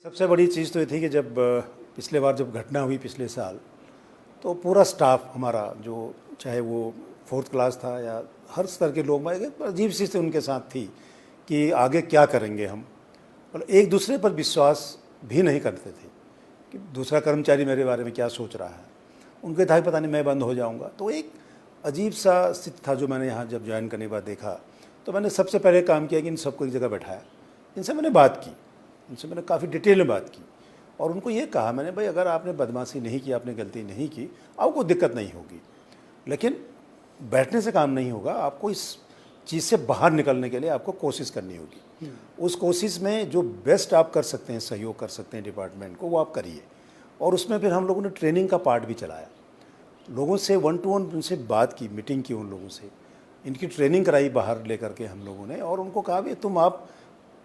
सबसे बड़ी चीज़ तो ये थी कि जब पिछले बार जब घटना हुई पिछले साल, तो पूरा स्टाफ हमारा, जो चाहे वो 4th क्लास था या हर स्तर के लोग, एक अजीब सी से उनके साथ थी कि आगे क्या करेंगे हम, और एक दूसरे पर विश्वास भी नहीं करते थे कि दूसरा कर्मचारी मेरे बारे में क्या सोच रहा है। उनको था कि पता नहीं मैं बंद हो जाऊंगा। तो एक अजीब सा स्थिति था जो मैंने यहाँ जब ज्वाइन करने के बाद देखा। तो मैंने सबसे पहले काम किया कि इन सबको एक जगह बैठाया, इनसे मैंने बात की, इनसे मैंने काफ़ी डिटेल में बात की और उनको ये कहा मैंने, भाई अगर आपने बदमाशी नहीं की, आपने गलती नहीं की, आपको दिक्कत नहीं होगी, लेकिन बैठने से काम नहीं होगा। आपको इस चीज़ से बाहर निकलने के लिए आपको कोशिश करनी होगी। उस कोशिश में जो बेस्ट आप कर सकते हैं, सहयोग कर सकते हैं डिपार्टमेंट को, वो आप करिए। और उसमें फिर हम लोगों ने ट्रेनिंग का पार्ट भी चलाया, लोगों से 1 to 1 उनसे बात की, मीटिंग की उन लोगों से, इनकी ट्रेनिंग कराई बाहर लेकर के हम लोगों ने, और उनको कहा भी तुम आप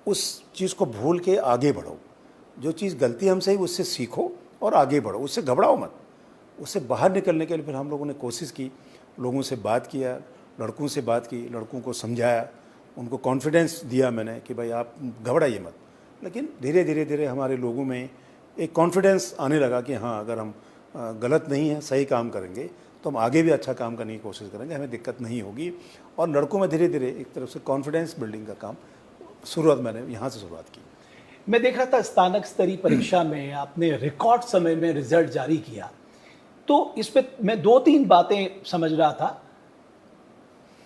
उस चीज़ को भूल के आगे बढ़ो, जो चीज़ गलती हमसे हुई उससे सीखो और आगे बढ़ो, उससे घबराओ मत। उससे बाहर निकलने के लिए फिर हम लोगों ने कोशिश की, लोगों से बात किया, लड़कों से बात की, लड़कों को समझाया, उनको कॉन्फिडेंस दिया मैंने कि भाई आप घबराइए मत। लेकिन धीरे धीरे धीरे हमारे लोगों में एक कॉन्फिडेंस आने लगा कि हाँ, अगर हम गलत नहीं है, सही काम करेंगे तो हम आगे भी अच्छा काम करने की कोशिश करेंगे, हमें दिक्कत नहीं होगी। और लड़कों में धीरे धीरे एक तरफ से कॉन्फिडेंस बिल्डिंग का काम शुरुआत मैंने यहाँ से शुरुआत की। मैं देख रहा था स्नातक स्तरीय परीक्षा में आपने रिकॉर्ड समय में रिजल्ट जारी किया, तो इस पे मैं 2-3 बातें समझ रहा था।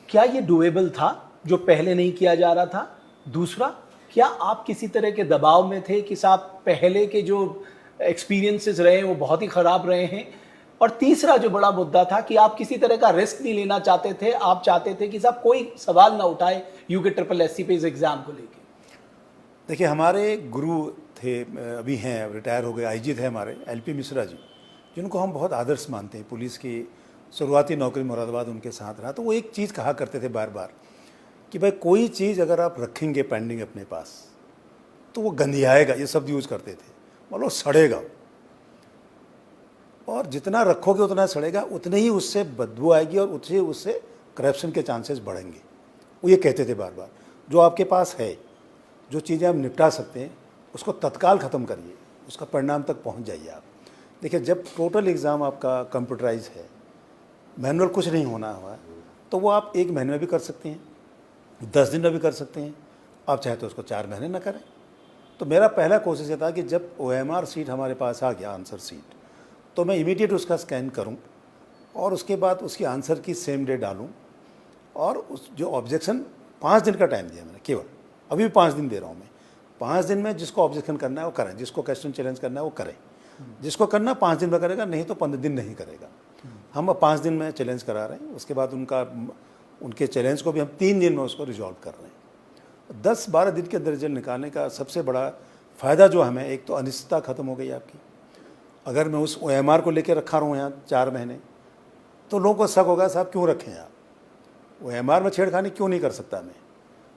क्या ये डुएबल था जो पहले नहीं किया जा रहा था? दूसरा, क्या आप किसी तरह के दबाव में थे कि साहब पहले के जो एक्सपीरियंसेस रहे हैं वो बहुत ही ख़राब रहे हैं? और तीसरा जो बड़ा मुद्दा था कि आप किसी तरह का रिस्क नहीं लेना चाहते थे, आप चाहते थे कि साहब कोई सवाल ना उठाए UKSSC पे इस एग्ज़ाम को लेके। देखिए, हमारे गुरु थे, अभी हैं, रिटायर हो गए, IG थे हमारे, LP मिश्रा जी, जिनको हम बहुत आदर्श मानते हैं। पुलिस की शुरुआती नौकरी मुरादाबाद उनके साथ रहा। तो वो एक चीज़ कहा करते थे बार बार कि भाई कोई चीज़ अगर आप रखेंगे पेंडिंग अपने पास तो वो गंधियाएगा, ये शब्द यूज़ करते थे, मतलब सड़ेगा, और जितना रखोगे उतना सड़ेगा, उतनी ही उससे बदबू आएगी और उतने उससे करप्शन के चांसेस बढ़ेंगे। वो ये कहते थे बार बार, जो आपके पास है, जो चीज़ें आप निपटा सकते हैं, उसको तत्काल ख़त्म करिए, उसका परिणाम तक पहुंच जाइए आप। देखिए, जब टोटल एग्ज़ाम आपका कंप्यूटराइज है, मैनुअल कुछ नहीं होना हुआ है, तो वो आप 1 महीने में भी कर सकते हैं, 10 दिन में भी कर सकते हैं, आप चाहे तो उसको 4 महीने ना करें। तो मेरा पहला कोशिश ये था कि जब OMR सीट हमारे पास आ गया, आंसर सीट, तो मैं इमीडिएट उसका स्कैन करूं और उसके बाद उसकी आंसर की सेम डे डालूं, और उस जो ऑब्जेक्शन 5 दिन का टाइम दिया मैंने केवल, अभी भी 5 दिन दे रहा हूं मैं। 5 दिन में जिसको ऑब्जेक्शन करना है वो करें, जिसको क्वेश्चन चैलेंज करना है वो करें, जिसको करना 5 दिन में करेगा, नहीं तो 15 दिन नहीं करेगा। हम अब 5 दिन में चैलेंज करा रहे हैं, उसके बाद उनके चैलेंज को भी हम 3 दिन में उसको रिजॉल्व कर रहे हैं। 10-12 दिन के अंदर रिजल्ट निकालने का सबसे बड़ा फ़ायदा जो हमें, एक तो अनिश्चितता खत्म हो गई आपकी। अगर मैं उस OMR को लेकर रखा रहूँ यहाँ 4 महीने, तो लोगों को शक होगा साहब क्यों रखें आप, OMR में छेड़खानी क्यों नहीं कर सकता मैं।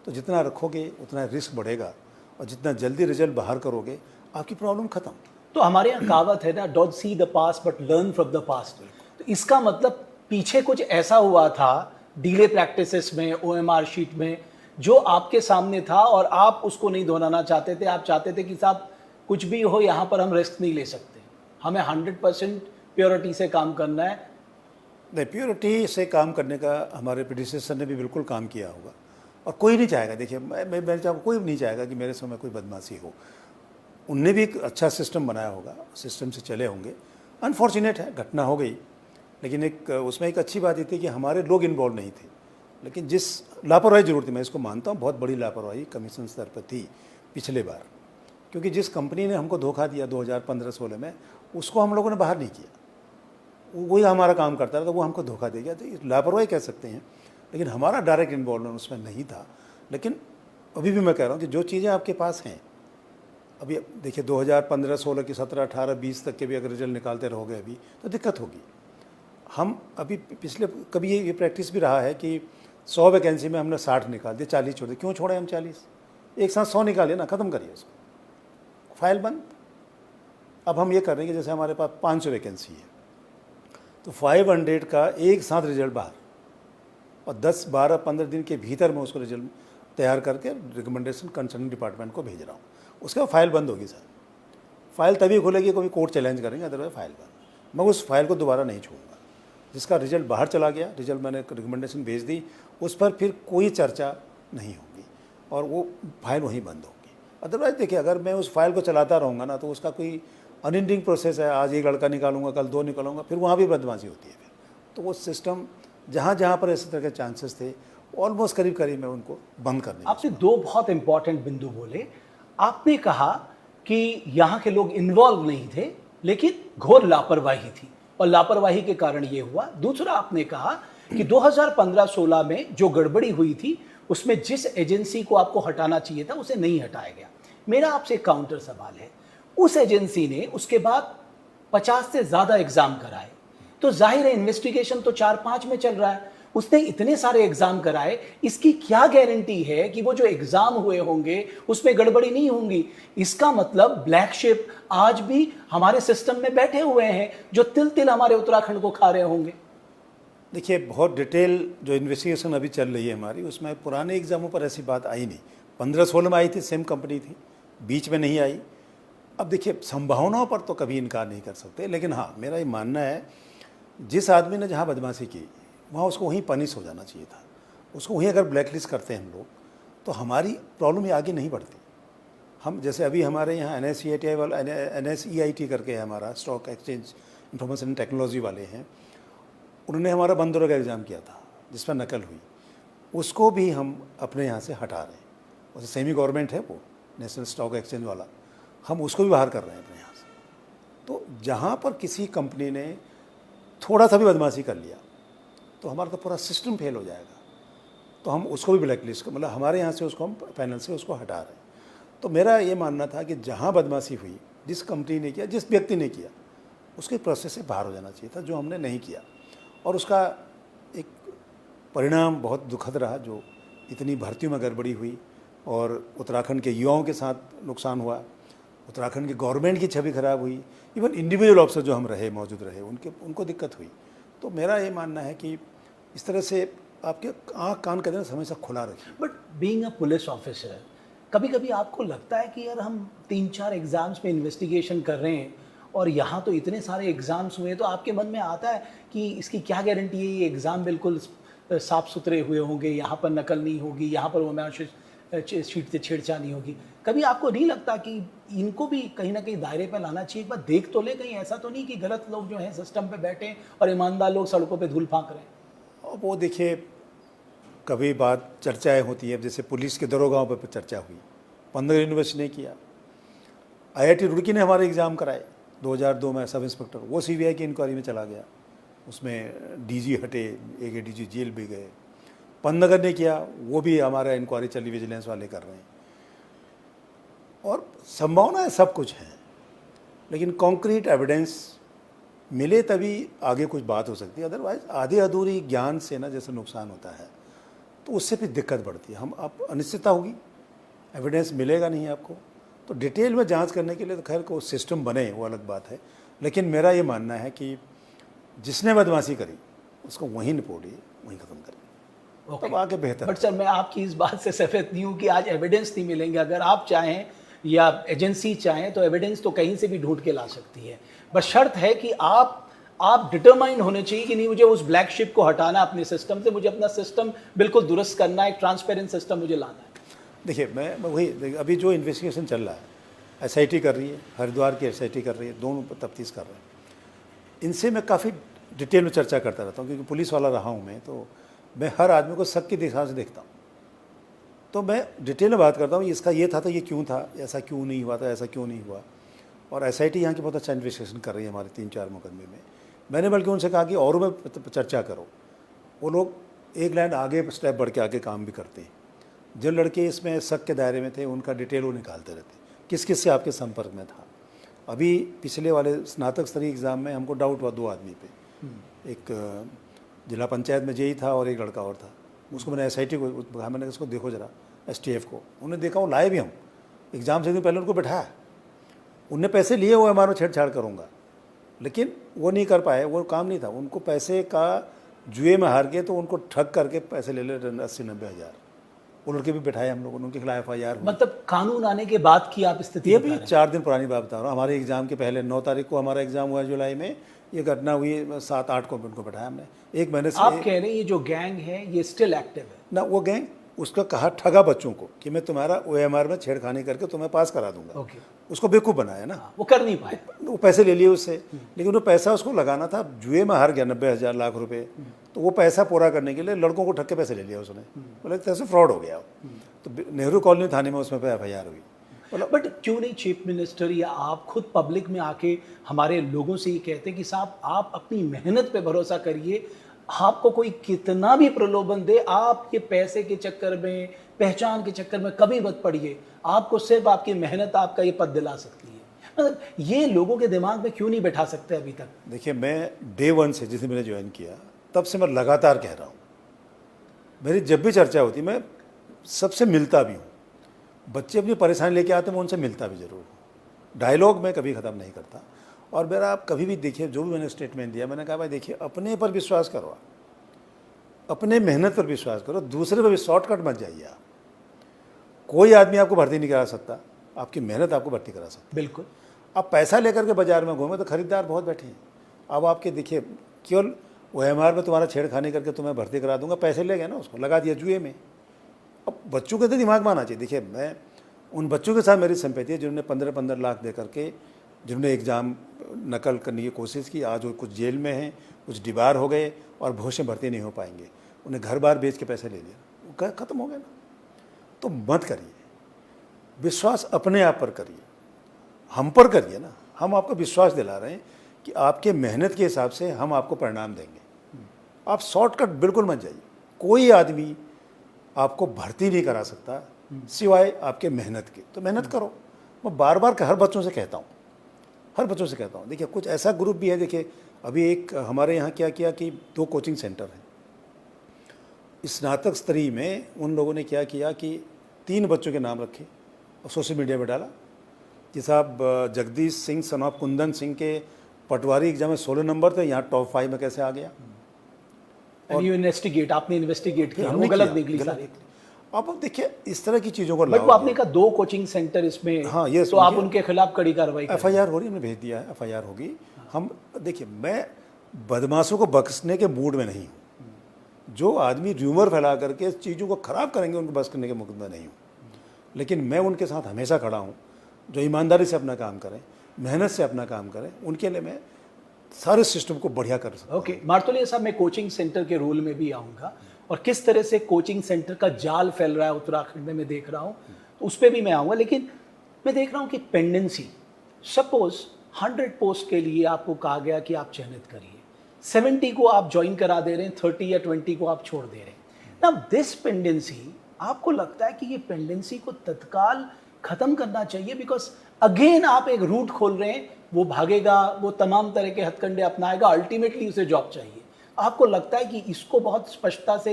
तो जितना रखोगे उतना रिस्क बढ़ेगा, और जितना जल्दी रिजल्ट बाहर करोगे आपकी प्रॉब्लम ख़त्म। तो हमारे यहाँ कहावत है ना, don't see the past but learn from the past. तो इसका मतलब पीछे कुछ ऐसा हुआ था डीले प्रैक्टिसेस में, OMR शीट में, जो आपके सामने था और आप उसको नहीं दोहराना चाहते थे। आप चाहते थे कि साहब कुछ भी हो, यहाँ पर हम रिस्क नहीं ले सकते, हमें 100% प्योरिटी से काम करना है। नहीं, प्योरिटी से काम करने का हमारे प्रेडिसेसर ने भी बिल्कुल काम किया होगा, और कोई नहीं चाहेगा। देखिए, मैं चाहूँ, कोई नहीं चाहेगा कि मेरे समय कोई बदमाशी हो। उनने भी एक अच्छा सिस्टम बनाया होगा, सिस्टम से चले होंगे। अनफॉर्चुनेट है, घटना हो गई, लेकिन उसमें एक अच्छी बात ये थी कि हमारे लोग इन्वॉल्व नहीं थे। लेकिन जिस लापरवाही जरूर थी, मैं इसको मानता हूँ, बहुत बड़ी लापरवाही कमीशन स्तर पर थी पिछले बार, क्योंकि जिस कंपनी ने हमको धोखा दिया 2015-16 में, उसको हम लोगों ने बाहर नहीं किया। वही हमारा काम करता रहा, तो वो हमको धोखा दे गया। तो लापरवाही कह सकते हैं, लेकिन हमारा डायरेक्ट इन्वॉल्वमेंट उसमें नहीं था। लेकिन अभी भी मैं कह रहा हूँ कि जो चीज़ें आपके पास हैं, अभी देखिए 2015-16 की 17-18-20 तक के भी अगर रिजल्ट निकालते रहोगे अभी, तो दिक्कत होगी। हम अभी पिछले कभी ये प्रैक्टिस भी रहा है कि 100 वैकेंसी में हमने 60 निकाल दिए, 40 छोड़ दिए। क्यों छोड़े हम 40? एक साथ 100 निकालिए ना, ख़त्म करिए उसको, फाइल बंद। अब हम ये कर रहे हैं कि जैसे हमारे पास 500 वैकेंसी है, तो 500 का एक साथ रिजल्ट बाहर, और 10-12-15 दिन के भीतर मैं उसको रिजल्ट तैयार करके रिकमेंडेशन कंसर्न डिपार्टमेंट को भेज रहा हूँ। उसके बाद फाइल बंद होगी सर। फाइल तभी खुलेगी कभी कोर्ट चैलेंज करेंगे, अदरवाइज फाइल बंद। मैं उस फाइल को दोबारा नहीं छूऊंगा। जिसका रिजल्ट बाहर चला गया, रिजल्ट मैंने रिकमेंडेशन भेज दी, उस पर फिर कोई चर्चा नहीं होगी और वो फाइल वहीं बंद होगी। अदरवाइज देखिए, अगर मैं उस फाइल को चलाता रहूँगा ना तो उसका कोई अनएंडिंग प्रोसेस है। आज एक लड़का निकालूंगा, कल 2 निकालूंगा, फिर वहाँ भी बदमाशी होती है फिर। तो वो सिस्टम जहाँ जहाँ पर ऐसे तरह के चांसेस थे, ऑलमोस्ट करीब करीब मैं उनको बंद करने की आपने 2 बहुत इंपॉर्टेंट बिंदु बोले। आपने कहा कि यहाँ के लोग इन्वॉल्व नहीं थे, लेकिन घोर लापरवाही थी और लापरवाही के कारण ये हुआ। दूसरा, आपने कहा कि 2015-16 में जो गड़बड़ी हुई थी उसमें जिस एजेंसी को आपको हटाना चाहिए था उसे नहीं हटाया गया। मेरा आपसे एक काउंटर सवाल है, उस एजेंसी ने उसके बाद 50 से ज़्यादा एग्जाम कराए, तो जाहिर है इन्वेस्टिगेशन तो 4-5 में चल रहा है। उसने इतने सारे एग्जाम कराए, इसकी क्या गारंटी है कि वो जो एग्जाम हुए होंगे उसमें गड़बड़ी नहीं होंगी? इसका मतलब ब्लैक शिप आज भी हमारे सिस्टम में बैठे हुए हैं जो तिल तिल हमारे उत्तराखंड को खा रहे होंगे। देखिए, बहुत डिटेल जो इन्वेस्टिगेशन अभी चल रही है हमारी, उसमें पुराने एग्जामों पर ऐसी बात आई नहीं। 15-16 में आई थी, सेम कंपनी थी, बीच में नहीं आई। अब देखिए, संभावनाओं पर तो कभी इनकार नहीं कर सकते, लेकिन हाँ, मेरा ये मानना है जिस आदमी ने जहाँ बदमाशी की वहाँ उसको वहीं पनिश हो जाना चाहिए था। उसको वहीं अगर ब्लैकलिस्ट करते हैं हम लोग, तो हमारी प्रॉब्लम ये आगे नहीं बढ़ती। हम जैसे अभी हमारे यहाँ NSEIT वाला, NSEIT करके है हमारा, स्टॉक एक्सचेंज इंफॉर्मेशन टेक्नोलॉजी वाले हैं, उन्होंने हमारा बंदरों का एग्ज़ाम किया था जिस पर नकल हुई, उसको भी हम अपने यहाँ से हटा रहे हैं। वैसे सेमी गवर्नमेंट है वो, नेशनल स्टॉक एक्सचेंज वाला, हम उसको भी बाहर कर रहे हैं अपने यहाँ से। तो जहाँ पर किसी कंपनी ने थोड़ा सा भी बदमाशी कर लिया तो हमारा तो पूरा सिस्टम फेल हो जाएगा। तो हम उसको भी ब्लैक लिस्ट, मतलब हमारे यहाँ से उसको हम पैनल से उसको हटा रहे हैं। तो मेरा ये मानना था कि जहाँ बदमाशी हुई, जिस कंपनी ने किया, जिस व्यक्ति ने किया, उसके प्रोसेस से बाहर हो जाना चाहिए था, जो हमने नहीं किया। और उसका एक परिणाम बहुत दुखद रहा, जो इतनी भर्तियों में गड़बड़ी हुई और उत्तराखंड के युवाओं के साथ नुकसान हुआ, उत्तराखंड की गवर्नमेंट की छवि खराब हुई, इवन इंडिविजुअल ऑफिसर जो हम रहे, मौजूद रहे, उनको दिक्कत हुई। तो मेरा ये मानना है कि इस तरह से आपके आँख कान का दिन हमेशा खुला रखिए। But being a police officer, कभी कभी आपको लगता है कि यार हम 3-4 एग्जाम्स में इन्वेस्टिगेशन कर रहे हैं और यहाँ तो इतने सारे एग्जाम्स हुए, तो आपके मन में आता है कि इसकी क्या गारंटी है ये एग्ज़ाम बिल्कुल साफ़ सुथरे हुए होंगे, यहाँ पर नकल नहीं होगी, यहाँ पर वो शीट से छेड़छाड़ नहीं होगी? कभी आपको नहीं लगता कि इनको भी कहीं ना कहीं दायरे पर लाना चाहिए? एक बार देख तो ले, कहीं ऐसा तो नहीं कि गलत लोग जो हैं सिस्टम पे बैठे हैं और ईमानदार लोग सड़कों पे धूल फांक रहे हैं? और वो देखिए, कभी बात चर्चाएं होती है, जैसे पुलिस के दरोगाओं पर चर्चा हुई, 15 यूनिवर्सिटी ने किया। IIT रुड़की ने हमारे एग्ज़ाम कराए 2002 में, सब इंस्पेक्टर, वो CBI की इंक्वायरी में चला गया, उसमें DG हटे, एक ADG जेल भी गए। पंतनगर ने किया, वो भी हमारा इंक्वायरी चली, विजिलेंस वाले कर रहे हैं। और संभावनाएं सब कुछ हैं, लेकिन कॉन्क्रीट एविडेंस मिले तभी आगे कुछ बात हो सकती है। अदरवाइज आधी अधूरी ज्ञान से ना जैसे नुकसान होता है, तो उससे फिर दिक्कत बढ़ती है। हम आप अनिश्चितता होगी, एविडेंस मिलेगा नहीं आपको, तो डिटेल में जांच करने के लिए तो खैर को सिस्टम बने, वो अलग बात है। लेकिन मेरा ये मानना है कि जिसने बदमाशी करी उसको वहीं निपोड़िए, वहीं ख़त्म करिए, तब आगे बेहतर। बट सर, मैं आपकी इस बात से सहमत नहीं हूँ कि आज एविडेंस नहीं मिलेंगे। अगर आप चाहें या एजेंसी चाहें तो एविडेंस तो कहीं से भी ढूंढ के ला सकती है, बस शर्त है कि आप डिटरमाइंड होने चाहिए कि नहीं, मुझे उस ब्लैक शिप को हटाना अपने सिस्टम से, मुझे अपना सिस्टम बिल्कुल दुरुस्त करना है, एक ट्रांसपेरेंट सिस्टम मुझे लाना है। देखिए, मैं वही, अभी जो इन्वेस्टिगेशन चल रहा है, SIT कर रही है, हरिद्वार की SIT कर रही है, दोनों पर तफ्तीश कर रहे हैं। इनसे मैं काफ़ी डिटेल में चर्चा करता रहता हूँ, क्योंकि पुलिस वाला रहा हूँ मैं, तो मैं हर आदमी को शक की दिशा से देखता हूँ। तो मैं डिटेल में बात करता हूँ, इसका ये था तो ये क्यों था, ऐसा क्यों नहीं हुआ था, ऐसा क्यों नहीं हुआ। और SIT यहाँ की बहुत अच्छा इन्वेस्टिगेशन कर रही है हमारे 3-4 मुकदमे में। मैंने बल्कि उनसे कहा कि और में चर्चा करो। वो लोग एक लाइन आगे, स्टेप बढ़ के आगे काम भी करते हैं। जो लड़के इसमें शक के दायरे में थे, उनका डिटेल वो निकालते रहते, किस किस से आपके संपर्क में था। अभी पिछले वाले स्नातक स्तरीय एग्ज़ाम में हमको डाउट हुआ 2 आदमी पे, एक जिला पंचायत में JE था और एक लड़का और था। उसको मैंने SIT को कहा, मैंने इसको देखो जरा, STF को। उन्होंने देखा, वो लाए भी हम एग्ज़ाम से दिन पहले उनको बैठाया, उनने पैसे लिए हुए, हमारा छेड़छाड़ करूँगा, लेकिन वो नहीं कर पाए, वो काम नहीं था। उनको पैसे का जुए में हार गए, तो उनको ठग करके पैसे ले ले 80-90 हज़ार, वो लड़के भी बैठाए हम लोगों ने, उनके खिलाफ FIR हुई। मतलब कानून आने के बाद की आप स्थिति ये बता भी रहे हैं। 4 दिन पुरानी बात बता रहा हूँ। हमारे एग्ज़ाम के पहले 9 तारीख को हमारा एग्ज़ाम हुआ जुलाई में, ये घटना हुई 7-8 को उनको बैठाया हमने, 1 महीने से। आप कह रहे हैं ये जो गैंग है ये स्टिल एक्टिव है? ना वो गैंग, उसका कहा ठगा बच्चों को कि मैं तुम्हारा OMR में छेड़खानी करके तुम्हें पास करा दूंगा। ओके। उसको बेवकूफ़ बनाया ना, वो कर नहीं पाए। वो पैसे ले लिए उससे, लेकिन वो पैसा उसको लगाना था, जुए में हार गया 90,000 लाख रुपए, तो वो पैसा पूरा करने के लिए लड़कों को ठग के पैसे ले लिया उसने, बोले एक तरह से फ्रॉड हो गया वो। तो नेहरू कॉलोनी थाने में उसमें FIR हुई। बट क्यों नहीं चीफ मिनिस्टर या आप खुद पब्लिक में आके हमारे लोगों से ये कहते हैं कि साहब आप अपनी मेहनत पे भरोसा करिए, आपको कोई कितना भी प्रलोभन दे, आप ये पैसे के चक्कर में, पहचान के चक्कर में कभी मत पड़िए, आपको सिर्फ आपकी मेहनत आपका ये पद दिला सकती है। मतलब ये लोगों के दिमाग में क्यों नहीं बैठा सकते अभी तक? देखिए, मैं डे 1 से, जिसे मैंने ज्वाइन किया तब से मैं लगातार कह रहा हूँ, मेरी जब भी चर्चा होती मैं सबसे मिलता भी हूँ, बच्चे अपनी परेशानी लेके आते हैं, मैं उनसे मिलता भी ज़रूर हूँ, डायलॉग मैं कभी ख़त्म नहीं करता। और मेरा आप कभी भी देखिए, जो भी मैंने स्टेटमेंट दिया, मैंने कहा भाई देखिए, अपने पर विश्वास करो, आप अपने मेहनत पर विश्वास करो, दूसरे पर भी शॉर्टकट मत जाइए। आप कोई आदमी आपको भर्ती नहीं करा सकता, आपकी मेहनत आपको भर्ती करा सकती। बिल्कुल। आप पैसा लेकर के बाजार में घूमे तो खरीदार बहुत बैठे हैं। अब आपके देखिए, केवल OMR में तुम्हारा छेड़खानी करके तुम्हें भर्ती करा दूंगा, पैसे ले गए ना, उसको लगा दिया जुए में। अब बच्चों के तो दिमाग में आना चाहिए। देखिए, मैं उन बच्चों के साथ मेरी सिंपैथी है जिन्होंने 15-15 लाख दे करके, जिन्होंने एग्ज़ाम नकल करने की कोशिश की, आज वो कुछ जेल में हैं, कुछ डिबार हो गए और भविष्य में भर्ती नहीं हो पाएंगे, उन्हें घर बार बेच के पैसे ले लिया, ख़त्म हो गया ना। तो मत करिए, विश्वास अपने आप पर करिए, हम पर करिए ना। हम आपको विश्वास दिला रहे हैं कि आपके मेहनत के हिसाब से हम आपको परिणाम देंगे। आप शॉर्टकट बिल्कुल मत जाइए। कोई आदमी आपको भर्ती नहीं करा सकता सिवाय आपके मेहनत के, तो मेहनत करो। मैं बार बार हर बच्चों से कहता हूँ, हर बच्चों से कहता हूँ। देखिए, कुछ ऐसा ग्रुप भी है, देखिए अभी एक हमारे यहाँ क्या किया कि 2 कोचिंग सेंटर हैं, स्नातक स्तरीय में उन लोगों ने क्या किया कि 3 बच्चों के नाम रखे और सोशल मीडिया पर डाला कि साहब जगदीश सिंह सन ऑफ कुंदन सिंह के पटवारी एग्जाम में 16 नंबर थे, यहाँ टॉप 5 में कैसे आ गया। और यू इन्वेस्टिगेट, आपने इन्वेस्टिगेट किया, हमने वो गलत किया, निकली गलत सारी। निकली। अब देखिए, इस तरह की चीज़ों को बट वो आपने कहा 2 कोचिंग सेंटर इसमें, हाँ, ये तो आप उनके खिलाफ कड़ी कार्रवाई करें। FIR हो रही है, हमने भेज दिया है, FIR होगी। हम देखिए, मैं बदमाशों को बख्शने के मूड में नहीं हूँ। जो आदमी र्यूमर फैला करके चीज़ों को ख़राब करेंगे, उनको बख्श करने के मूड में नहीं हूँ। लेकिन मैं उनके साथ हमेशा खड़ा हूँ, जो ईमानदारी से अपना काम करें, मेहनत से अपना काम करें, उनके लिए मैं सारे सिस्टम को बढ़िया कर सकता हूँ। ओके, मार्तोलिया साहब, मैं कोचिंग सेंटर के रोल में भी आऊँगा और किस तरह से कोचिंग सेंटर का जाल फैल रहा है उत्तराखंड में मैं देख रहा हूँ, तो उस पर भी मैं आऊँगा। लेकिन मैं देख रहा हूँ कि पेंडेंसी, सपोज 100 पोस्ट के लिए आपको कहा गया कि आप चयनित करिए, 70 को आप ज्वाइन करा दे रहे हैं, 30 या 20 को आप छोड़ दे रहे हैं। ना दिस पेंडेंसी, आपको लगता है कि ये पेंडेंसी को तत्काल खत्म करना चाहिए? बिकॉज अगेन आप एक रूट खोल रहे हैं, वो भागेगा, वो तमाम तरह के हथकंडे अपनाएगा, अल्टीमेटली उसे जॉब चाहिए। आपको लगता है कि इसको बहुत स्पष्टता से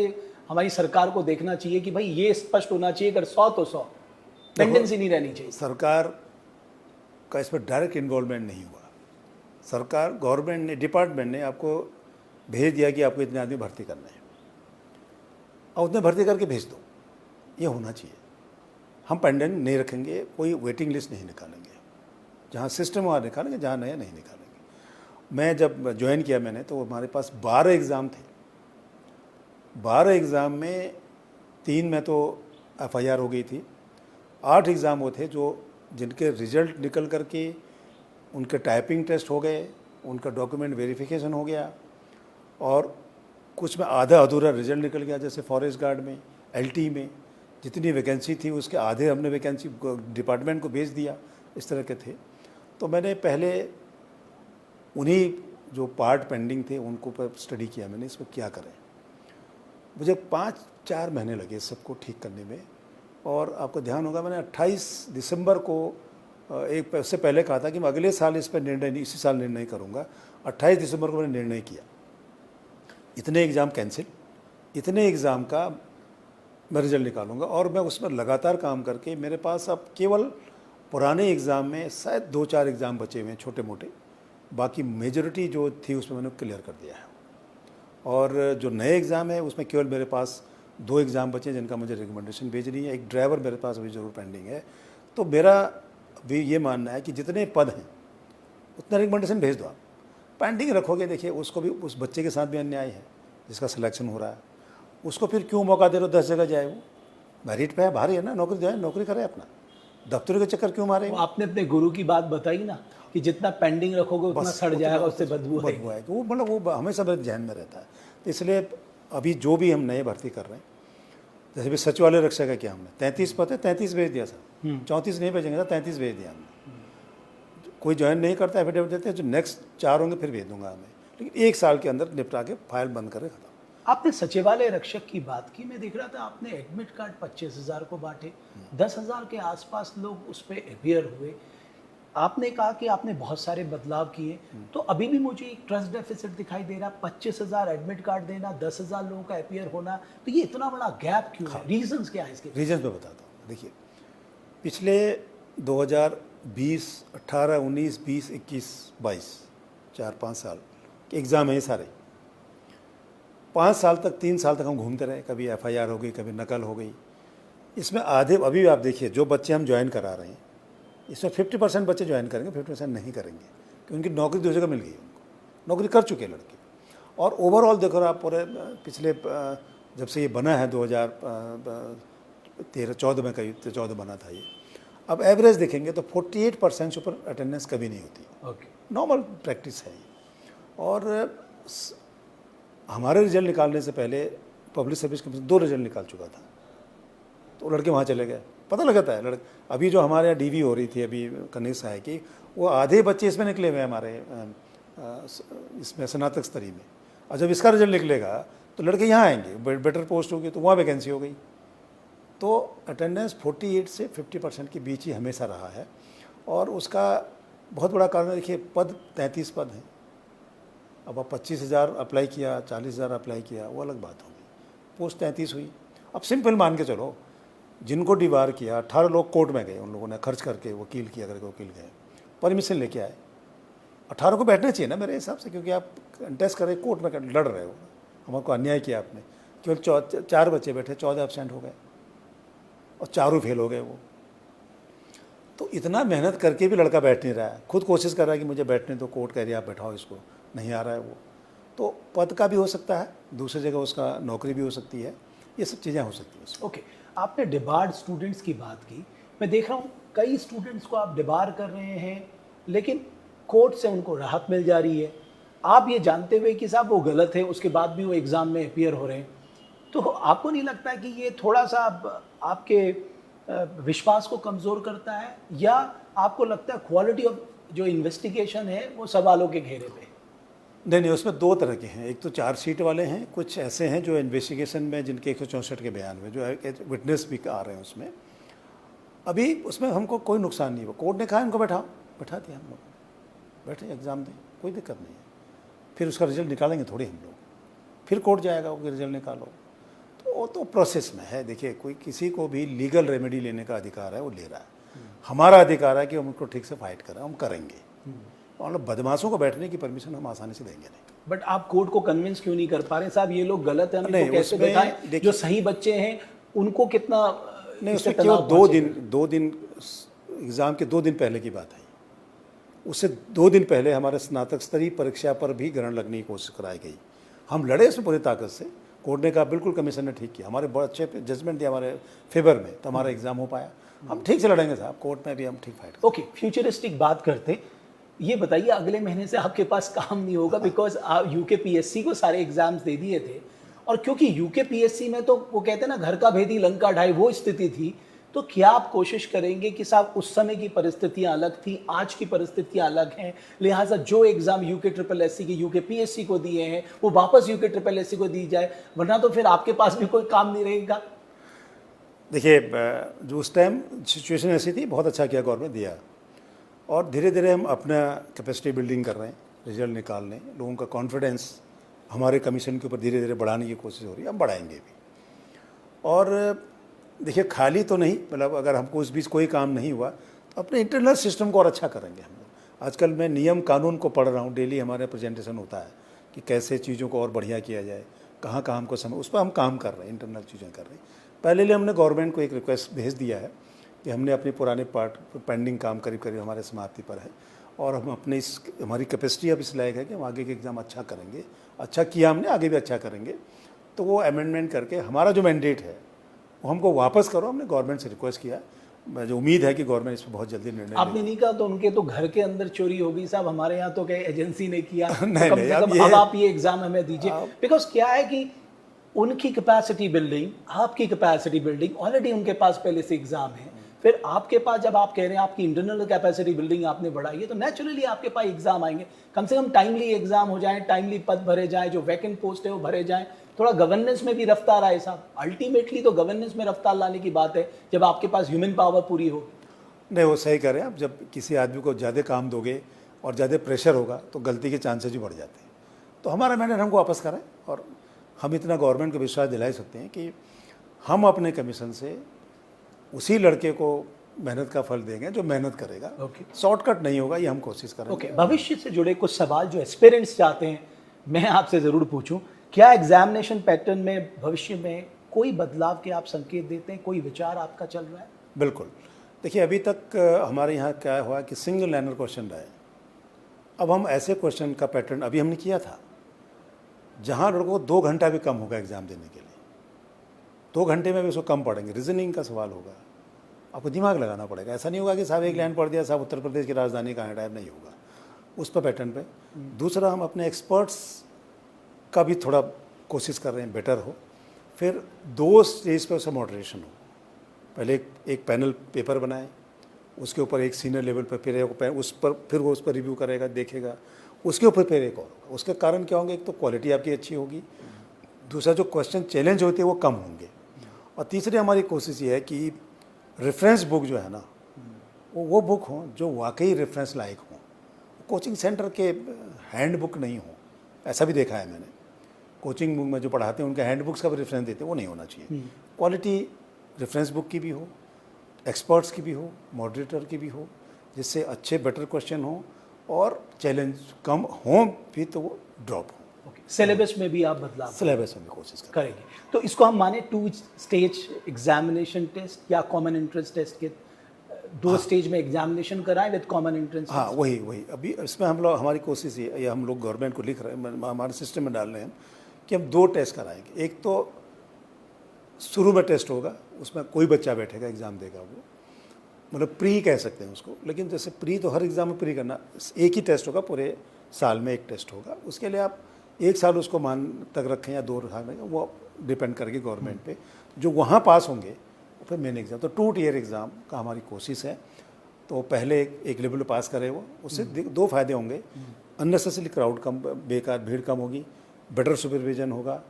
हमारी सरकार को देखना चाहिए कि भाई ये स्पष्ट होना चाहिए, अगर 100 तो 100, पेंडेंसी नहीं रहनी चाहिए? सरकार का इसमें डायरेक्ट इन्वॉल्वमेंट नहीं हुआ। सरकार, गवर्नमेंट ने, डिपार्टमेंट ने आपको भेज दिया कि आपको इतने आदमी भर्ती करने हैं और उतने भर्ती करके भेज दो, ये होना चाहिए। हम पेंडेंट नहीं रखेंगे, कोई वेटिंग लिस्ट नहीं निकालेंगे, जहाँ सिस्टम वहाँ निकालेंगे, जहाँ नया नहीं निकालेंगे। मैं जब ज्वाइन किया मैंने, तो हमारे पास 12 एग्ज़ाम थे। 12 एग्ज़ाम में 3 में तो FIR हो गई थी, 8 एग्ज़ाम वो थे जो जिनके रिजल्ट निकल करके उनके टाइपिंग टेस्ट हो गए, उनका डॉक्यूमेंट वेरिफिकेशन हो गया, और कुछ में आधा अधूरा रिजल्ट निकल गया। जैसे फॉरेस्ट गार्ड में, LT में जितनी वैकेंसी थी उसके आधे हमने वैकेंसी डिपार्टमेंट को भेज दिया, इस तरह के थे। तो मैंने पहले उन्हीं जो पार्ट पेंडिंग थे उनको पर स्टडी किया मैंने, इसको क्या करें। मुझे 5-4 महीने लगे सबको ठीक करने में। और आपको ध्यान होगा, मैंने 28 दिसंबर को एक उससे पहले कहा था कि मैं अगले साल इस पर निर्णय नहीं, इसी साल निर्णय करूँगा। 28 दिसंबर को मैंने निर्णय किया, इतने एग्ज़ाम कैंसिल, इतने एग्ज़ाम का मैं रिजल्ट निकालूंगा। और मैं उसमें लगातार काम करके, मेरे पास अब केवल पुराने एग्ज़ाम में शायद 2-4 एग्ज़ाम बचे हुए हैं छोटे मोटे, बाकी मेजॉरिटी जो थी उसमें मैंने क्लियर कर दिया है। और जो नए एग्ज़ाम है उसमें केवल मेरे पास 2 एग्ज़ाम बचे जिनका मुझे रिकमेंडेशन भेजनी है, एक ड्राइवर मेरे पास अभी ज़रूर पेंडिंग है। तो मेरा भी ये मानना है कि जितने पद हैं उतना रिकमेंडेशन भेज दो आप। पेंडिंग रखोगे, देखिए उसको भी, उस बच्चे के साथ भी अन्याय है जिसका सिलेक्शन हो रहा है, उसको फिर क्यों मौका दे रहे हो 10 जगह जाए, वो मेरिट पे है, भारी है ना, नौकरी जाए, नौकरी करे अपना, दफ्तरों के चक्कर क्यों मारे। तो आपने अपने गुरु की बात बताई ना कि जितना पेंडिंग रखोगे उतना सड़ जाएगा, उससे बदबू बदबू आएगी, वो मतलब वो हमेशा मेरे ध्यान में रहता है। तो इसलिए अभी जो भी हम नए भर्ती कर रहे हैं, जैसे भी सचिवालय रक्षा का क्या हमने 33 पद है, 33 भेज दिया सर, 34 नहीं भेजेंगे सर, 33 भेज दिया हमने। कोई ज्वाइन नहीं करता, एफिडेविट देते हैं, जो नेक्स्ट 4 होंगे फिर भेज दूंगा हमें, लेकिन 1 साल के अंदर निपटा के फाइल बंद करे खत्म। आपने सचिवालय रक्षक की बात की, मैं देख रहा था आपने एडमिट कार्ड 25,000 को बांटे, 10,000 के आसपास लोग उस पर अपियर हुए। आपने कहा कि आपने बहुत सारे बदलाव किए, तो अभी भी मुझे एक ट्रस्ट डेफिसिट दिखाई दे रहा, 25,000 एडमिट कार्ड देना, 10,000 लोगों का अपियर होना, तो ये इतना बड़ा गैप क्यों है? रीजंस क्या है इसके? रीजंस मैं बताता हूँ। देखिए, पिछले 2020, 18, 19, 20, 21, 22, 4-5 साल के एग्ज़ाम हैं ये सारे। 5 साल तक, 3 साल तक हम घूमते रहे, कभी FIR हो गई, कभी नकल हो गई। इसमें आधे, अभी भी आप देखिए जो बच्चे हम ज्वाइन करा रहे हैं, इसमें 50% बच्चे ज्वाइन करेंगे, 50% नहीं करेंगे, क्योंकि उनकी नौकरी दूसरी जगह मिल गई, उनको नौकरी कर चुके लड़के। और ओवरऑल देखो आप, पूरे पिछले जब से ये बना है 2013-14 में, कहीं 14 बना था ये, अब एवरेज देखेंगे तो 48% से ऊपर अटेंडेंस कभी नहीं होती। ओके, नॉर्मल प्रैक्टिस है ये। और हमारे रिजल्ट निकालने से पहले पब्लिक सर्विस कमीशन 2 रिजल्ट निकाल चुका था, तो लड़के वहाँ चले गए, पता लगाता है लड़के। अभी जो हमारे यहाँ DV हो रही थी अभी कन्या है कि वो आधे बच्चे इसमें निकले हुए हैं हमारे इसमें स्नातक स्तरीय में, और जब इसका रिजल्ट निकलेगा तो लड़के यहाँ आएंगे, बेटर पोस्ट होगी तो वहाँ वैकेंसी हो गई। तो अटेंडेंस 48 से 50% के बीच ही हमेशा रहा है, और उसका बहुत बड़ा कारण है, देखिए पद 33 पद हैं। अब आप 25,000 अप्लाई किया, 40,000 अप्लाई किया, वो अलग बात होगी, पोस्ट 33 हुई। अब सिंपल मान के चलो, जिनको डिबार किया 18 लोग कोर्ट में गए, उन लोगों ने खर्च करके वकील किया करके वकील गए, परमिशन लेके आए। 18 को बैठना चाहिए ना मेरे हिसाब से, क्योंकि आप कंटेस्ट कर रहे, कोर्ट में लड़ रहे हो, हमको अन्याय किया आपने। केवल 4 बच्चे बैठे, 14 एब्सेंट हो गए और 4 फेल हो गए वो। तो इतना मेहनत करके भी लड़का बैठ नहीं रहा है, खुद कोशिश कर रहा है कि मुझे बैठने दो, कोर्ट कह रही है आप बैठाओ इसको, नहीं आ रहा है वो। तो पद का भी हो सकता है, दूसरी जगह उसका नौकरी भी हो सकती है, ये सब चीज़ें हो सकती हैं। ओके, आपने डिबार्ड स्टूडेंट्स की बात की, मैं देख रहा हूँ कई स्टूडेंट्स को आप डिबार कर रहे हैं, लेकिन कोर्ट से उनको राहत मिल जा रही है, आप ये जानते हुए कि साहब वो गलत है, उसके बाद भी वो एग्ज़ाम में अपियर हो रहे हैं। तो आपको नहीं लगता है कि ये थोड़ा सा आपके विश्वास को कमज़ोर करता है, या आपको लगता है क्वालिटी ऑफ जो इन्वेस्टिगेशन है वो सवालों के घेरे पे? नहीं, उसमें 2 तरह के हैं। एक तो चार्जशीट वाले हैं, कुछ ऐसे हैं जो इन्वेस्टिगेशन में जिनके 164 के बयान हुए, जो विटनेस भी आ रहे हैं उसमें। अभी उसमें हमको कोई नुकसान नहीं हुआ, कोर्ट ने कहा इनको बैठा दिया, हम लोग बैठे एग्ज़ाम दें, कोई दिक्कत नहीं है। फिर उसका रिजल्ट निकालेंगे थोड़ी हम लोग, फिर कोर्ट जाएगा वो रिजल्ट निकालो, तो वो तो प्रोसेस में है। देखिए, कोई किसी को भी लीगल रेमेडी लेने का अधिकार है, वो ले रहा है। हमारा अधिकार है कि हम उनको ठीक से फाइट करें, हम करेंगे। और बदमाशों को बैठने की परमिशन हम आसानी से देंगे नहीं। बट आप कोर्ट को कन्विंस क्यों नहीं कर पा रहे साहब, ये लोग गलत है, नहीं, कैसे उसमें बताएं? जो सही बच्चे हैं उनको कितना नहीं, इससे उसमें केवल तनाव 2 दिन एग्ज़ाम के 2 दिन पहले की बात है। उससे 2 दिन पहले हमारे स्नातक स्तरीय परीक्षा पर भी ग्रहण लगने की कोशिश कराई गई। हम लड़े उसमें पूरी ताकत से, कोर्ट ने कहा बिल्कुल कमीशन ने ठीक किया, हमारे बहुत अच्छे जजमेंट दिया हमारे फेवर में, तो हमारा एग्ज़ाम हो पाया। हम ठीक से लड़ेंगे साहब, कोर्ट में भी हम ठीक फाइट। ओके, फ्यूचरिस्टिक बात करते, ये बताइए अगले महीने से आपके पास काम नहीं होगा, बिकॉज आप UKPSC को सारे एग्जाम्स दे दिए थे, और क्योंकि UKPSC में तो वो कहते हैं ना घर का भेदी लंका ढाई, वो स्थिति थी। तो क्या आप कोशिश करेंगे कि साहब उस समय की परिस्थितियां अलग थी, आज की परिस्थितियां अलग हैं, लिहाजा जो एग्जाम UKSSC के UKPSC को दिए हैं वो वापस UKSSC को दी जाए, वरना तो फिर आपके पास भी कोई काम नहीं रहेगा। देखिए, जो उस टाइम सिचुएशन ऐसी थी, बहुत अच्छा किया गवर्नमेंट दिया, और धीरे धीरे हम अपना कैपेसिटी बिल्डिंग कर रहे हैं, रिजल्ट निकालने, लोगों का कॉन्फिडेंस हमारे कमीशन के ऊपर धीरे धीरे बढ़ाने की कोशिश हो रही है, हम बढ़ाएंगे भी। और देखिए, खाली तो नहीं, मतलब अगर हमको उस बीच कोई काम नहीं हुआ तो अपने इंटरनल सिस्टम को और अच्छा करेंगे हम लोग। आजकल मैं नियम कानून को पढ़ रहा हूँ, डेली हमारे प्रेजेंटेशन होता है कि कैसे चीज़ों को और बढ़िया किया जाए, कहाँ कहाँ हमको समय, उस पर हम काम कर रहे हैं, इंटरनल चीज़ें कर रहे हैं। पहले लिए हमने गवर्नमेंट को एक रिक्वेस्ट भेज दिया है कि हमने अपने पुराने पार्ट पेंडिंग काम करीब करीब हमारे समाप्ति पर है, और हम अपने इस हमारी कैपेसिटी अब इस लायक है कि हम आगे के एग्ज़ाम अच्छा करेंगे, अच्छा किया हमने, आगे भी अच्छा करेंगे। तो वो अमेंडमेंट करके हमारा जो मैंडेट है वो हमको वापस करो, हमने गवर्नमेंट से रिक्वेस्ट किया। मुझे उम्मीद है कि गवर्नमेंट इस पर बहुत जल्दी निर्णय आपने नहीं कहा तो उनके तो घर के अंदर चोरी होगी साहब, हमारे यहाँ तो क्या एजेंसी ने किया नहीं, तो कम नहीं, से अब कम ये- अब आप ये एग्जाम हमें दीजिए। बिकॉज क्या है कि उनकी कैपेसिटी बिल्डिंग, आपकी कैपेसिटी बिल्डिंग, ऑलरेडी उनके पास पहले से एग्जाम है, फिर आपके पास जब आप कह रहे हैं आपकी इंटरनल कैपेसिटी बिल्डिंग आपने बढ़ाई है, तो नेचुरली आपके पास एग्जाम आएंगे। कम से कम टाइमली एग्जाम हो जाए, टाइमली पद भरे जाए, जो वैकेंट पोस्ट है वो भरे जाए, थोड़ा गवर्नेंस में भी रफ्तार आए साहब। अल्टीमेटली तो गवर्नेंस में रफ्तार लाने की बात है जब आपके पास ह्यूमन पावर पूरी हो। नहीं, वो सही कह रहे हैं आप। जब किसी आदमी को ज़्यादा काम दोगे और ज़्यादा प्रेशर होगा तो गलती के चांसेस भी बढ़ जाते हैं। तो हमारा मैंडेट हमको वापस करें, और हम इतना गवर्नमेंट को विश्वास दिला सकते हैं कि हम अपने कमीशन से उसी लड़के को मेहनत का फल देंगे जो मेहनत करेगा। शॉर्टकट नहीं होगा, ये हम कोशिश करेंगे। ओके, भविष्य से जुड़े कुछ सवाल जो एस्पिरेंट्स चाहते हैं मैं आपसे ज़रूर पूछूं। क्या एग्जामिनेशन पैटर्न में भविष्य में कोई बदलाव के आप संकेत देते हैं, कोई विचार आपका चल रहा है? बिल्कुल। देखिए, अभी तक हमारे यहाँ क्या हुआ कि सिंगल लाइनर क्वेश्चन रहे। अब हम ऐसे क्वेश्चन का पैटर्न अभी हमने किया था जहाँ लोगों को 2 घंटा भी कम होगा एग्ज़ाम देने के लिए। 2 घंटे में भी उसको कम पढ़ेंगे। रीजनिंग का सवाल होगा, आपको दिमाग लगाना पड़ेगा। ऐसा नहीं होगा कि साहब एक लाइन पढ़ दिया, साहब उत्तर प्रदेश की राजधानी कहाँ है, टाइप नहीं होगा उस पर पैटर्न पे। दूसरा, हम अपने एक्सपर्ट्स का भी थोड़ा कोशिश कर रहे हैं बेटर हो। फिर 2 स्टेज पे उसका मॉडरेशन हो। पहले एक पैनल पेपर बनाए, उसके ऊपर एक सीनियर लेवल पर फिर उस पर फिर वो उस पर रिव्यू करेगा, देखेगा, उसके ऊपर फिर एक और होगा। उसके कारण क्या होंगे, एक तो क्वालिटी आपकी अच्छी होगी, दूसरा जो क्वेश्चन चैलेंज होते हैं वो कम होंगे, और तीसरी हमारी कोशिश ये है कि रेफरेंस बुक जो है ना वो बुक हो जो वाकई रेफरेंस लायक हो। कोचिंग सेंटर के हैंड बुक नहीं हो, ऐसा भी देखा है मैंने। कोचिंग बुक में जो पढ़ाते हैं उनके हैंड बुक्स का भी रेफरेंस देते हैं, वो नहीं होना चाहिए। क्वालिटी रेफरेंस बुक की भी हो, एक्सपर्ट्स की भी हो, मॉडरेटर की भी हो, जिससे अच्छे बेटर क्वेश्चन हो और चैलेंज कम हो, फिर तो वो ड्रॉप हो। सिलेबस में भी आप बदलाव सिलेबस में भी कोशिश करेंगे। तो इसको हम माने 2 स्टेज एग्जामिनेशन टेस्ट या कॉमन एंट्रेंस टेस्ट के 2 स्टेज में एग्जामिनेशन कराएं विद कॉमन एंट्रेंस? हाँ, वही अभी इसमें हम लोग, हमारी कोशिश ये हम लोग गवर्नमेंट को लिख रहे हैं, हमारे सिस्टम में डाल रहे हैं कि हम 2 टेस्ट कराएंगे। एक तो शुरू में टेस्ट होगा, उसमें कोई बच्चा बैठेगा एग्ज़ाम देगा, वो मतलब प्री कह सकते हैं उसको। लेकिन जैसे प्री तो हर एग्ज़ाम में प्री करना, एक ही टेस्ट होगा, पूरे साल में एक टेस्ट होगा। उसके लिए आप 1 साल उसको मान तक रखें या 2 साल में, वो डिपेंड करेगी गवर्नमेंट पे। जो वहाँ पास होंगे फिर मेन एग्ज़ाम, तो 2 टियर एग्ज़ाम का हमारी कोशिश है। तो पहले एक लेवल पास करे वो, उससे 2 फायदे होंगे। अननेसेसरी क्राउड कम, बेकार भीड़ कम होगी, बेटर सुपरविजन होगा,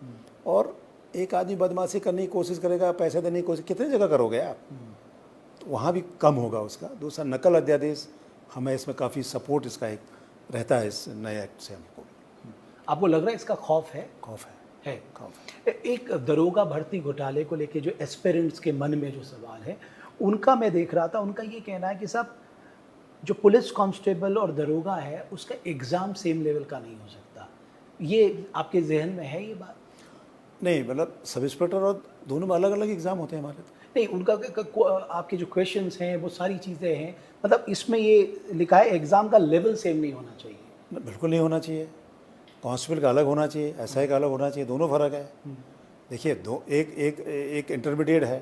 और एक आदमी बदमाशी करने की कोशिश करेगा, पैसे देने की कोशिश कितनी जगह करोगे आप, तो वहाँ भी कम होगा उसका। दूसरा, नकल अध्यादेश, हमें इसमें काफ़ी सपोर्ट इसका एक रहता है इस नए एक्ट से। हमको आपको लग रहा है इसका खौफ है? खौफ है। खौफ। एक दरोगा भर्ती घोटाले को लेके जो एस्पिरेंट्स के मन में जो सवाल है उनका मैं देख रहा था, उनका ये कहना है कि साहब जो पुलिस कांस्टेबल और दरोगा है उसका एग्ज़ाम सेम लेवल का नहीं हो सकता। ये आपके जहन में है ये बात? नहीं, मतलब सब इंस्पेक्टर और दोनों में अलग अलग एग्ज़ाम होते हैं हमारे। तो नहीं, उनका आपके जो क्वेश्चंस हैं वो सारी चीज़ें हैं, मतलब इसमें ये लिखा है एग्ज़ाम का लेवल सेम नहीं होना चाहिए। बिल्कुल नहीं होना चाहिए। कांस्टेबल का अलग होना चाहिए, एसआई का अलग होना चाहिए, दोनों फ़र्क है। देखिए, एक इंटरमीडिएट है,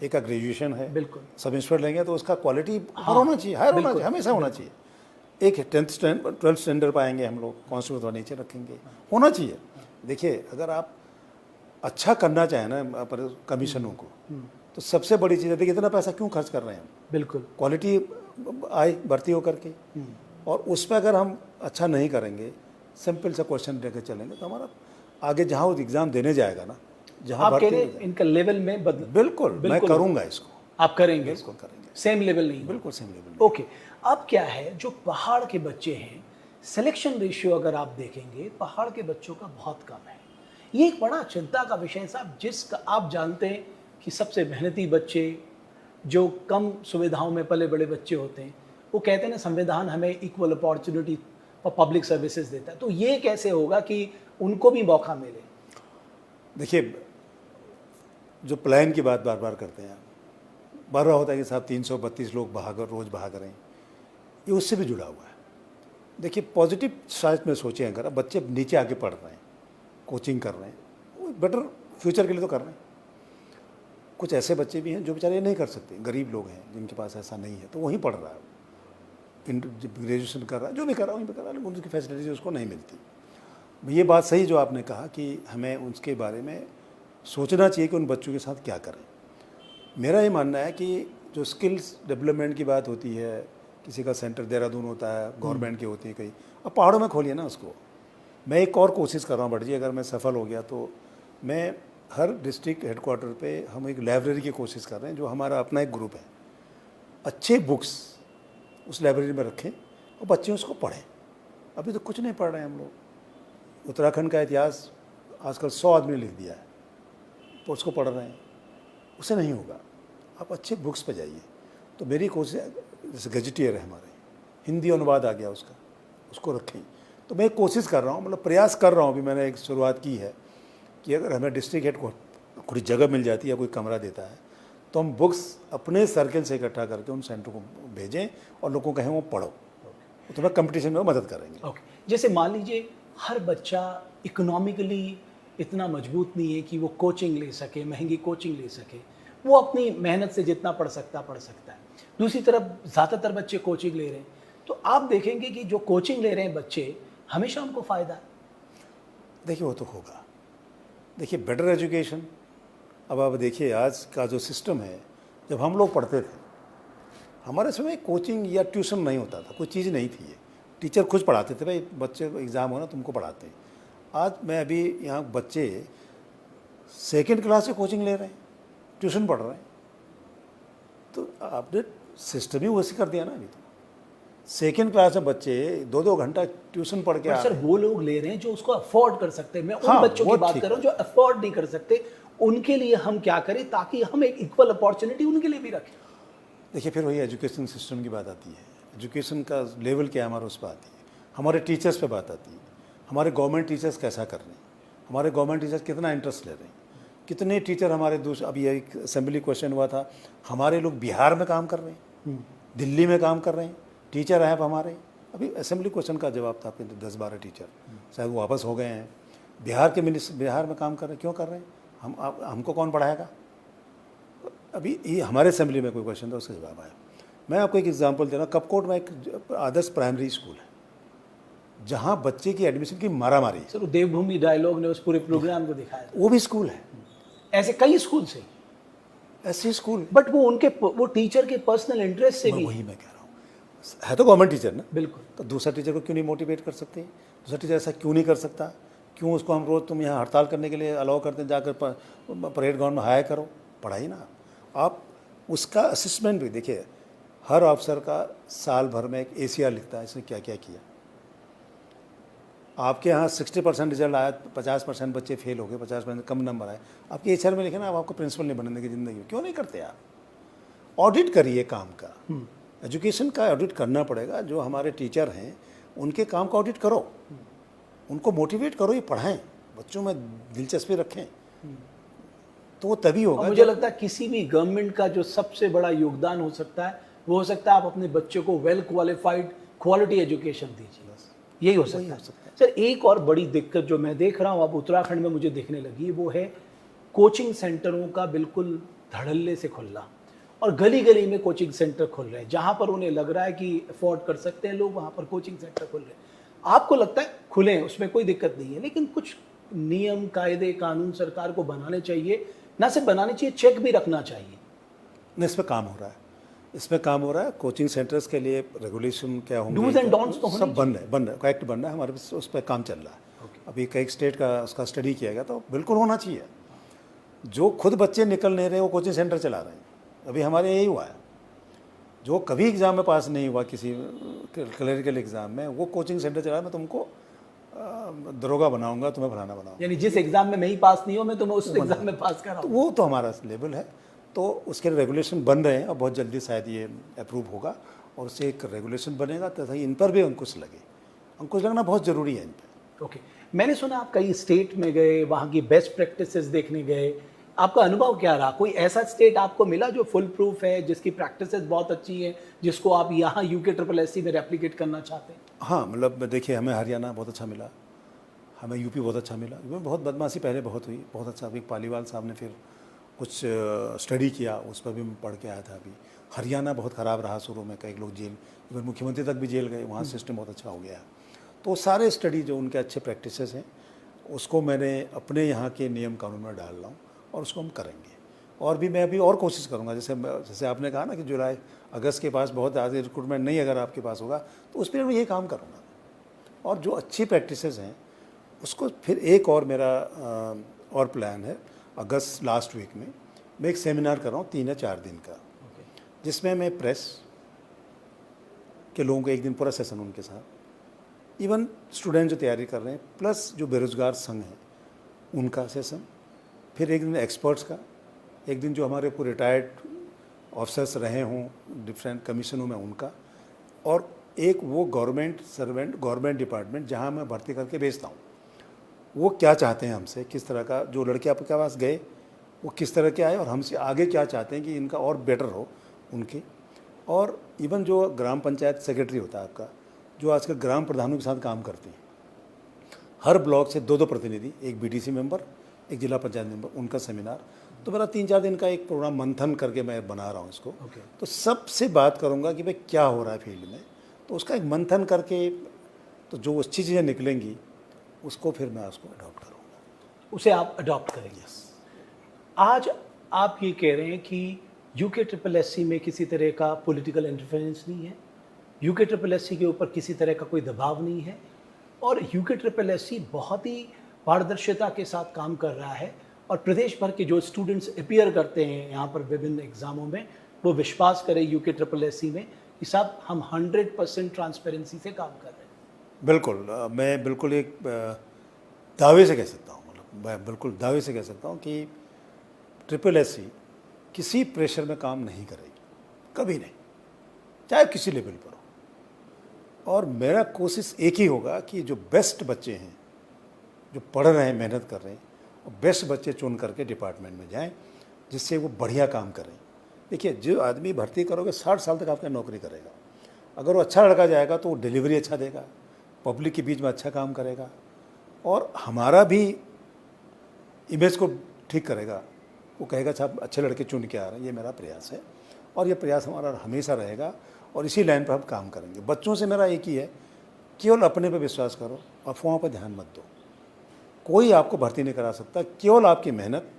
एक का ग्रेजुएशन है। बिल्कुल। सब इंस्पेक्टर लेंगे तो उसका क्वालिटी होना चाहिए, हायर होना चाहिए, हमेशा होना चाहिए। एक 12th स्टैंडर्ड पाएंगे हम लोग, कांस्टेबल थोड़ा नीचे रखेंगे, होना चाहिए। देखिए, अगर आप अच्छा करना चाहें ना पर कमीशनों को, तो सबसे बड़ी चीज़ है, देखिए इतना पैसा क्यों खर्च कर रहे हैं हम? बिल्कुल। क्वालिटी आए भर्ती होकर के, और उस पर अगर हम अच्छा नहीं करेंगे, सिंपल सा क्वेश्चन लेकर चलेंगे, तो हमारा आगे जहाँ वो एग्ज़ाम देने जाएगा ना, जहाँ आप कह रहे हैं इनका लेवल में बदल? बिल्कुल मैं करूँगा इसको। आप करेंगे? बिल्कुल करेंगे। सेम लेवल नहीं? बिल्कुल सेम लेवल। ओके। अब क्या है, जो पहाड़ के बच्चे हैं, सिलेक्शन रेशियो अगर आप देखेंगे पहाड़ के बच्चों का बहुत कम है। ये एक बड़ा चिंता का विषय साहब, जिसका आप जानते हैं कि सबसे मेहनती बच्चे, जो कम सुविधाओं में पले बड़े बच्चे होते हैं, वो कहते हैं ना संविधान हमें इक्वल अपॉर्चुनिटी और पब्लिक सर्विसेज देता है, तो ये कैसे होगा कि उनको भी मौका मिले? देखिए, जो प्लान की बात बार बार करते हैं, बार बार होता है कि साहब 332 लोग रोज़ भाग रहे हैं, ये उससे भी जुड़ा हुआ है। देखिए, पॉजिटिव साइड में सोचें, अगर बच्चे नीचे आके पढ़ रहे हैं, कोचिंग कर रहे हैं, वो बेटर फ्यूचर के लिए तो कर रहे हैं। कुछ ऐसे बच्चे भी हैं जो बेचारे नहीं कर सकते, गरीब लोग हैं जिनके पास ऐसा नहीं है, तो वहीं पढ़ रहा है, ग्रेजुएशन कर रहा है, जो भी कर रहा है वहीं पर कर रहा है, लेकिन उनकी फैसिलिटीज उसको नहीं मिलती। ये बात सही जो आपने कहा कि हमें उसके बारे में सोचना चाहिए कि उन बच्चों के साथ क्या करें। मेरा ये मानना है कि जो स्किल्स डेवलपमेंट की बात होती है, किसी का सेंटर देहरादून होता है, गवर्नमेंट की होती है कहीं, अब पहाड़ों में खोलिए ना उसको। मैं एक और कोशिश कर रहा हूँ बट जी, अगर मैं सफल हो गया तो मैं हर डिस्ट्रिक्ट हेडक्वार्टर पे हम एक लाइब्रेरी की कोशिश कर रहे हैं, जो हमारा अपना एक ग्रुप है, अच्छे बुक्स उस लाइब्रेरी में रखें और बच्चे उसको पढ़ें। अभी तो कुछ नहीं पढ़ रहे हैं हम लोग। उत्तराखंड का इतिहास आजकल 100 आदमी लिख दिया है, तो उसको पढ़ रहे हैं, उससे नहीं होगा। आप अच्छे बुक्स पे जाइए। तो मेरी कोशिश, जैसे गजेटियर है हमारे, हिंदी अनुवाद आ गया उसका, उसको रखें। तो मैं कोशिश कर रहा हूँ, मतलब प्रयास कर रहा हूँ, अभी मैंने एक शुरुआत की है कि अगर हमें डिस्ट्रिक्ट हेड को कोई जगह मिल जाती है या कोई कमरा देता है, तो हम बुक्स अपने सर्कल से इकट्ठा करके उन सेंटर को भेजें और लोगों को कहें वो पढ़ो, तो मैं कंपटीशन में मदद करेंगे। ओके, जैसे मान लीजिए हर बच्चा इकोनॉमिकली इतना मजबूत नहीं है कि वो कोचिंग ले सके, महंगी कोचिंग ले सके, वो अपनी मेहनत से जितना पढ़ सकता है। दूसरी तरफ ज़्यादातर बच्चे कोचिंग ले रहे हैं, तो आप देखेंगे कि जो कोचिंग ले रहे हैं बच्चे, हमेशा उनको फ़ायदा है। देखिए, वो तो होगा। देखिए, बेटर एजुकेशन, अब आप देखिए आज का जो सिस्टम है, जब हम लोग पढ़ते थे, हमारे समय कोचिंग या ट्यूशन नहीं होता था, कोई चीज़ नहीं थी। ये टीचर खुद पढ़ाते थे, भाई बच्चे एग्ज़ाम हो ना तुमको पढ़ाते हैं। आज मैं अभी यहाँ बच्चे 2nd क्लास से कोचिंग ले रहे हैं, ट्यूशन पढ़ रहे हैं, तो आपने सिस्टम ही वैसे कर दिया ना। अभी तो 2nd क्लास में बच्चे 2-2 घंटा ट्यूशन पढ़ के सर वो लोग ले रहे हैं जो उसको अफोर्ड कर सकते हैं। मैं उन हाँ, बच्चों की वो बात ठीक कर रहा हूँ जो अफोर्ड नहीं कर सकते, उनके लिए हम क्या करें ताकि हम एक इक्वल अपॉर्चुनिटी उनके लिए भी रखें। देखिए, फिर वही एजुकेशन सिस्टम की बात आती है। एजुकेशन का लेवल क्या है हमारा, उस पर आती है। हमारे टीचर्स पे बात आती है, हमारे गवर्नमेंट टीचर्स कैसा कर रहे हैं, हमारे गवर्नमेंट टीचर्स कितना इंटरेस्ट ले रहे हैं, कितने टीचर हमारे अभी एक असेंबली क्वेश्चन हुआ था, हमारे लोग बिहार में काम कर रहे हैं, दिल्ली में काम कर रहे हैं, टीचर हैं हमारे। अभी असेंबली क्वेश्चन का जवाब था आपके 10-12 टीचर, शायद वो वापस हो गए हैं। बिहार में काम कर रहे हैं, क्यों कर रहे हैं? हमको कौन पढ़ाएगा? अभी ये हमारे असेंबली में कोई क्वेश्चन था, उसका जवाब आया। मैं आपको एक एग्जांपल दे रहा हूँ, कपकोट में एक आदर्श प्राइमरी स्कूल है, जहाँ बच्चे की एडमिशन की मारामारी। सर वो देवभूमि डायलॉग ने उस पूरे प्रोग्राम को दिखाया, वो भी स्कूल है, ऐसे कई स्कूल से, ऐसे स्कूल, बट वो टीचर के पर्सनल इंटरेस्ट से भी। वही मैं कह रहा हूँ, है तो गवर्नमेंट टीचर ना। बिल्कुल। तो दूसरा टीचर को क्यों नहीं मोटिवेट कर सकते? दूसरा टीचर ऐसा क्यों नहीं कर सकता? क्यों उसको हम रोज़ तुम यहाँ हड़ताल करने के लिए अलाउ करते हैं, जाकर परेड ग्राउंड में हायर करो, पढ़ाई ना आप। उसका असेसमेंट भी देखिए, हर अफसर का साल भर में एक ACR लिखता है, इसने क्या क्या किया। आपके यहाँ 60% रिजल्ट आया, 50% बच्चे फेल हो गए, 50% कम नंबर आए, आपके HR में लिखे ना, आप आपको प्रिंसिपल नहीं बनने की ज़िंदगी में। क्यों नहीं करते आप? ऑडिट करिए काम का, एजुकेशन का ऑडिट करना पड़ेगा। जो हमारे टीचर हैं उनके काम का ऑडिट करो, उनको मोटिवेट करो, ये पढ़ाएं, बच्चों में दिलचस्पी रखें, तो वो तभी होगा। मुझे लगता है किसी भी गवर्नमेंट का जो सबसे बड़ा योगदान हो सकता है वो हो सकता है आप अपने बच्चों को वेल क्वालिफाइड क्वालिटी एजुकेशन दीजिए, यही हो सकता है। सर एक और बड़ी दिक्कत जो मैं देख रहा हूँ अब उत्तराखंड में मुझे दिखने लगी, वो है कोचिंग सेंटरों का बिल्कुल धड़ल्ले से खुलना, और गली गली में कोचिंग सेंटर खुल रहे हैं, जहाँ पर उन्हें लग रहा है कि अफोर्ड कर सकते हैं लोग, वहाँ पर कोचिंग सेंटर खुल रहे हैं। आपको लगता है खुलें, उसमें कोई दिक्कत नहीं है, लेकिन कुछ नियम कायदे कानून सरकार को बनाने चाहिए, ना सिर्फ बनाने चाहिए, चेक भी रखना चाहिए। नहीं, इस पर काम हो रहा है, इसमें काम हो रहा है। कोचिंग सेंटर्स के लिए रेगुलेशन क्या होंगे, डूज एंड डोंट्स तो सब बन रहे हैं, एक्ट बन रहा है हमारे पास, उस पर काम चल रहा है। अभी कई स्टेट का उसका स्टडी किया गया, तो बिल्कुल होना चाहिए। जो खुद बच्चे निकल नहीं रहे वो कोचिंग सेंटर चला रहे हैं। अभी हमारे यही हुआ है, जो कभी एग्ज़ाम में पास नहीं हुआ किसी क्लरिकल एग्ज़ाम में, वो कोचिंग सेंटर चला, मैं तुमको दरोगा बनाऊंगा, तुम्हें फलाना बनाऊंगा। यानी जिस एग्जाम में मैं ही पास नहीं हूँ, मैं तुम्हें उस एग्जाम में पास कराऊं। तो वो तो हमारा लेवल है, तो उसके रेगुलेशन बन रहे हैं और बहुत जल्दी शायद ये अप्रूव होगा, और उससे एक रेगुलेशन बनेगा तथा इन पर भी अंकुश लगे। अंकुश लगना बहुत ज़रूरी है इन पर। ओके, मैंने सुना आप कई स्टेट में गए, वहाँ की बेस्ट प्रैक्टिसेस देखने गए। आपका अनुभव क्या रहा? कोई ऐसा स्टेट आपको मिला जो फुल प्रूफ है, जिसकी प्रैक्टिसेस बहुत अच्छी हैं, जिसको आप यहाँ यूके ट्रिपल एस सी में रेप्लिकेट करना चाहते हैं? हाँ, मतलब देखिए, हमें हरियाणा बहुत अच्छा मिला, हमें यूपी बहुत अच्छा मिला। यूपी में बहुत बदमाशी पहले बहुत हुई, बहुत अच्छा। अभी पालीवाल साहब ने फिर कुछ स्टडी किया, उस पर भी मैं पढ़ के आया था। अभी हरियाणा बहुत ख़राब रहा शुरू में, कई लोग जेल, इवन मुख्यमंत्री तक भी जेल गए, वहाँ सिस्टम बहुत अच्छा हो गया। तो सारे स्टडी जो उनके अच्छे प्रैक्टिसेस हैं, उसको मैंने अपने यहाँ के नियम कानून में डाल रहा हूँ, और उसको हम करेंगे। और भी मैं अभी और कोशिश करूँगा, जैसे आपने कहा ना कि जुलाई अगस्त के पास बहुत ज़्यादा रिक्रूटमेंट नहीं अगर आपके पास होगा, तो उस पर मैं ये काम करूँगा। और जो अच्छी प्रैक्टिसेस हैं उसको फिर एक और मेरा और प्लान है, अगस्त लास्ट वीक में मैं एक सेमिनार कर रहा हूँ 3 या 4 दिन का, जिसमें मैं प्रेस के लोगों को एक दिन पूरा सेशन उनके साथ, इवन स्टूडेंट जो तैयारी कर रहे हैं, प्लस जो बेरोज़गार संघ हैं उनका सेशन, फिर एक दिन एक्सपर्ट्स का, एक दिन जो हमारे को रिटायर्ड ऑफिसर्स रहे हों डिफरेंट कमीशनों में उनका, और एक वो गवर्नमेंट सर्वेंट, गवर्नमेंट डिपार्टमेंट जहाँ मैं भर्ती करके भेजता हूँ, वो क्या चाहते हैं हमसे, किस तरह का, जो लड़के आपके पास गए वो किस तरह के आए और हमसे आगे क्या चाहते हैं कि इनका और बेटर हो उनके। और इवन जो ग्राम पंचायत सेक्रेटरी होता है आपका, जो आजकल ग्राम प्रधानों के साथ काम करते हैं, हर ब्लॉक से 2-2 प्रतिनिधि, एक बीडीसी मेंबर, एक जिला पंचायत मेंबर, उनका सेमिनार। तो मेरा 3-4 दिन का एक प्रोग्राम मंथन करके मैं बना रहा हूँ इसको। तो सबसे बात करूँगा कि भाई क्या हो रहा है फील्ड में, तो उसका एक मंथन करके, तो जो अच्छी चीज़ें निकलेंगी उसको फिर मैं उसको अडॉप्ट करूँगा। उसे आप अडॉप्ट करेंगे। आज आप ये कह रहे हैं कि यूके ट्रिपल एस सी में किसी तरह का पॉलिटिकल इंटरफेरेंस नहीं है, यूके ट्रिपल एस सी के ऊपर किसी तरह का कोई दबाव नहीं है, और यूके ट्रिपल एस सी बहुत ही पारदर्शिता के साथ काम कर रहा है, और प्रदेश भर के जो स्टूडेंट्स अपीयर करते हैं यहाँ पर विभिन्न एग्ज़ामों में, वो विश्वास करें यूके ट्रिपल एस सी में कि साहब हम 100% ट्रांसपेरेंसी से काम कर रहे हैं। बिल्कुल, मैं बिल्कुल एक दावे से कह सकता हूँ, मतलब मैं बिल्कुल दावे से कह सकता हूँ कि ट्रिपल एस सी किसी प्रेशर में काम नहीं करेगी, कभी नहीं, चाहे किसी लेवल पर हो। और मेरा कोशिश एक ही होगा कि जो बेस्ट बच्चे हैं, जो पढ़ रहे हैं, मेहनत कर रहे हैं, और बेस्ट बच्चे चुन करके डिपार्टमेंट में जाएं, जिससे वो बढ़िया काम करें। देखिए, जो आदमी भर्ती करोगे 60 साल तक आपका नौकरी करेगा, अगर वो अच्छा लड़का जाएगा तो वो डिलीवरी अच्छा देगा, पब्लिक के बीच में अच्छा काम करेगा, और हमारा भी इमेज को ठीक करेगा। वो कहेगा साहब अच्छे लड़के चुन के आ रहे हैं, ये मेरा प्रयास है, और ये प्रयास हमारा हमेशा रहेगा, और इसी लाइन पर हम काम करेंगे। बच्चों से मेरा एक ही है, केवल अपने पर विश्वास करो, अफवाहों पर ध्यान मत दो। कोई आपको भर्ती नहीं करा सकता, केवल आपकी मेहनत,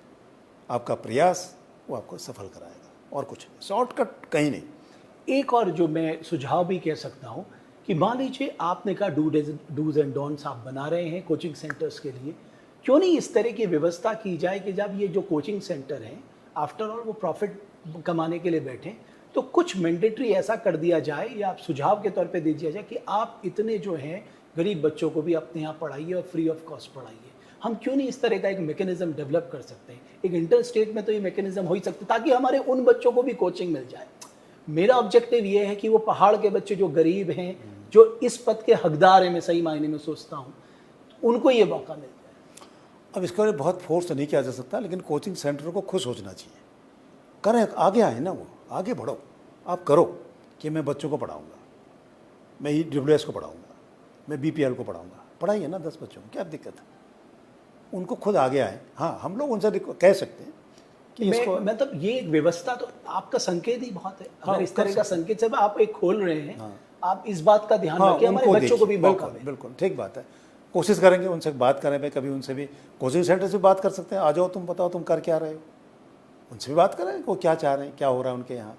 आपका प्रयास, वो आपको सफल कराएगा, और कुछ नहीं, शॉर्टकट कहीं नहीं। एक और जो मैं सुझाव भी कह सकता हूँ कि मान लीजिए आपने कहा डूज एंड डोंट्स आप बना रहे हैं कोचिंग सेंटर्स के लिए, क्यों नहीं इस तरह की व्यवस्था की जाए कि जब ये जो कोचिंग सेंटर हैं, आफ्टर ऑल वो प्रॉफिट कमाने के लिए बैठें, तो कुछ मैंडेटरी ऐसा कर दिया जाए, या आप सुझाव के तौर पे दे दिया जाए कि आप इतने जो हैं गरीब बच्चों को भी अपने यहाँ पढ़ाइए और फ्री ऑफ कॉस्ट पढ़ाइए। हम क्यों नहीं इस तरह का एक मैकेनिज्म डेवलप कर सकते हैं? एक इंटर स्टेट में तो ये मैकेनिज्म हो ही सकता है, ताकि हमारे उन बच्चों को भी कोचिंग मिल जाए। मेरा ऑब्जेक्टिव ये है कि वो पहाड़ के बच्चे जो गरीब हैं, जो इस पद के हकदार हैं, मैं सही मायने में सोचता हूँ, उनको ये मौका मिल जाए। अब इसके बारे में बहुत फोर्स नहीं किया जा सकता, लेकिन कोचिंग सेंटर को खुश सोचना चाहिए, करें, आगे आए ना, वो आगे बढ़ो, आप करो कि मैं बच्चों को पढ़ाऊँगा, मैं EWS को पढ़ाऊँगा, मैं BPL को पढ़ाऊँगा, पढ़ाइए ना 10 बच्चों को, क्या दिक्कत है? उनको खुद आगे आए। हाँ, हम लोग उनसे कह सकते हैं कि इसको, मतलब ये एक व्यवस्था तो आपका संकेत ही बहुत है। हाँ, अगर इस तरह का संकेत जब आप एक खोल रहे हैं, हाँ, आप इस बात का ध्यान हाँ, रखिए हमारे बच्चों को भी मौका दें। बिल्कुल ठीक बात है, कोशिश करेंगे, उनसे बात करें भाई, कभी उनसे भी कोचिंग सेंटर से बात कर सकते हैं, आ जाओ तुम बताओ तुम कर क्या रहे हो, उनसे भी बात करें, वो क्या चाह रहे हैं, क्या हो रहा है उनके यहाँ।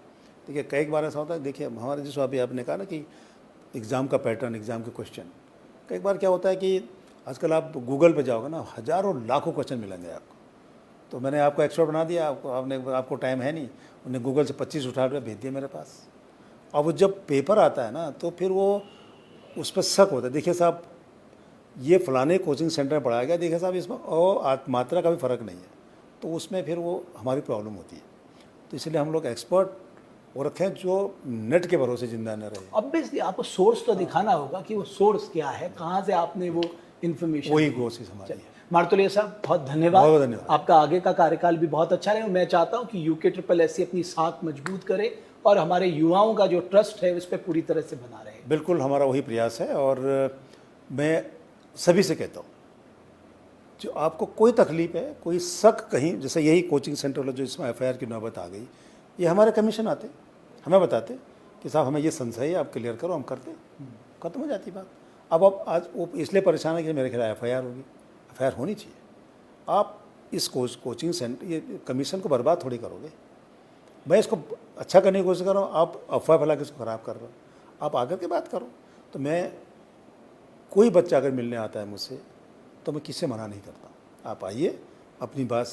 देखिए, कई बार ऐसा होता है, देखिए हमारे जिस अभी आपने कहा ना कि एग्ज़ाम का पैटर्न, एग्ज़ाम के क्वेश्चन, कई बार क्या होता है कि आजकल आप गूगल पे जाओगे ना, हज़ारों लाखों क्वेश्चन मिलेंगे आपको। तो मैंने आपको एक्सपर्ट बना दिया, आपको टाइम है नहीं, उन्हें गूगल से 25 उठा कर भेज दिया मेरे पास। और वो जब पेपर आता है ना, तो फिर वो उस पर शक होता है, देखिए साहब ये फलाने कोचिंग सेंटर में पढ़ाया गया, देखिए साहब इसमें और मात्रा का भी फ़र्क नहीं है, तो उसमें फिर वो हमारी प्रॉब्लम होती है। तो इसलिए हम लोग एक्सपर्ट वो रखें जो नेट के भरोसे जिंदा न रहे। ऑब्वियसली आपको सोर्स तो दिखाना होगा कि वो सोर्स क्या है, कहाँ से आपने वो इंफॉर्मेशन। वही कोशिश हमारी है। मार्तोलिया साहब बहुत धन्यवाद। बहुत धन्यवाद। आपका आगे का कार्यकाल भी बहुत अच्छा रहे और मैं चाहता हूं कि यूके ट्रिपल एस अपनी साख मजबूत करे और हमारे युवाओं का जो ट्रस्ट है उस पर पूरी तरह से बना रहे। बिल्कुल हमारा वही प्रयास है और मैं सभी से कहता हूँ जो आपको कोई तकलीफ है, कोई शक कहीं, जैसे यही कोचिंग सेंटर वाला जो इसमें एफआईआर की नौबत आ गई, ये हमारे कमीशन आते, हमें बताते कि साहब हमें ये संशय है, आप क्लियर करो, हम करते, खत्म हो जाती बात। अब आज वो इसलिए परेशान है कि मेरे खिलाफ एफआईआर होगी, एफआईआर होनी चाहिए। आप इस कोचिंग सेंटर, ये कमीशन को बर्बाद थोड़ी करोगे। मैं इसको अच्छा करने की कोशिश कर रहा हूँ, आप अफवाह फैला के इसको ख़राब कर रहे हो। आप आकर के बात करो। तो मैं, कोई बच्चा अगर मिलने आता है मुझसे तो मैं किससे मना नहीं करता। आप आइए, अपनी बात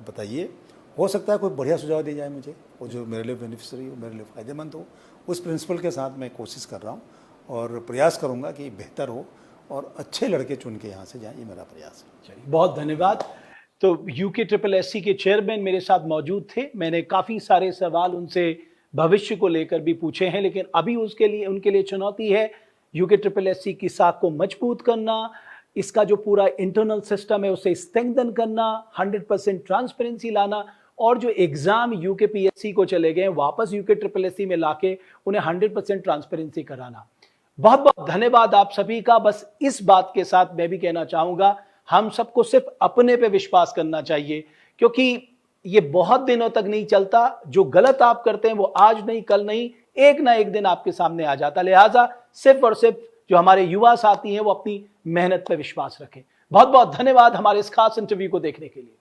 बताइए, हो सकता है कोई बढ़िया सुझाव दिया जाए मुझे, वो जो मेरे लिए बेनिफिशियरी हो, मेरे लिए फ़ायदेमंद हो। उस प्रिंसिपल के साथ मैं कोशिश कर रहा हूँ और प्रयास करूँगा कि बेहतर हो और अच्छे लड़के चुन के यहाँ से जाएँ, ये मेरा प्रयास है। चलिए, बहुत धन्यवाद। तो यूके ट्रिपल एससी के चेयरमैन मेरे साथ मौजूद थे। मैंने काफ़ी सारे सवाल उनसे भविष्य को लेकर भी पूछे हैं, लेकिन अभी उनके लिए चुनौती है यूके ट्रिपल एससी की साख को मजबूत करना, इसका जो पूरा इंटरनल सिस्टम है उसे स्ट्रेंथन करना, 100% ट्रांसपेरेंसी लाना और जो एग्जाम यूके पीएससी को चले गए वापस यूके ट्रिपल एससी में लाके उन्हें 100% ट्रांसपेरेंसी कराना। बहुत बहुत धन्यवाद आप सभी का। बस इस बात के साथ मैं भी कहना चाहूंगा, हम सबको सिर्फ अपने पे विश्वास करना चाहिए, क्योंकि ये बहुत दिनों तक नहीं चलता। जो गलत आप करते हैं वो आज नहीं कल नहीं, एक ना एक दिन आपके सामने आ जाता। लिहाजा सिर्फ और सिर्फ जो हमारे युवा साथी हैं वो अपनी मेहनत पर विश्वास रखें। बहुत बहुत धन्यवाद हमारे इस खास इंटरव्यू को देखने के लिए।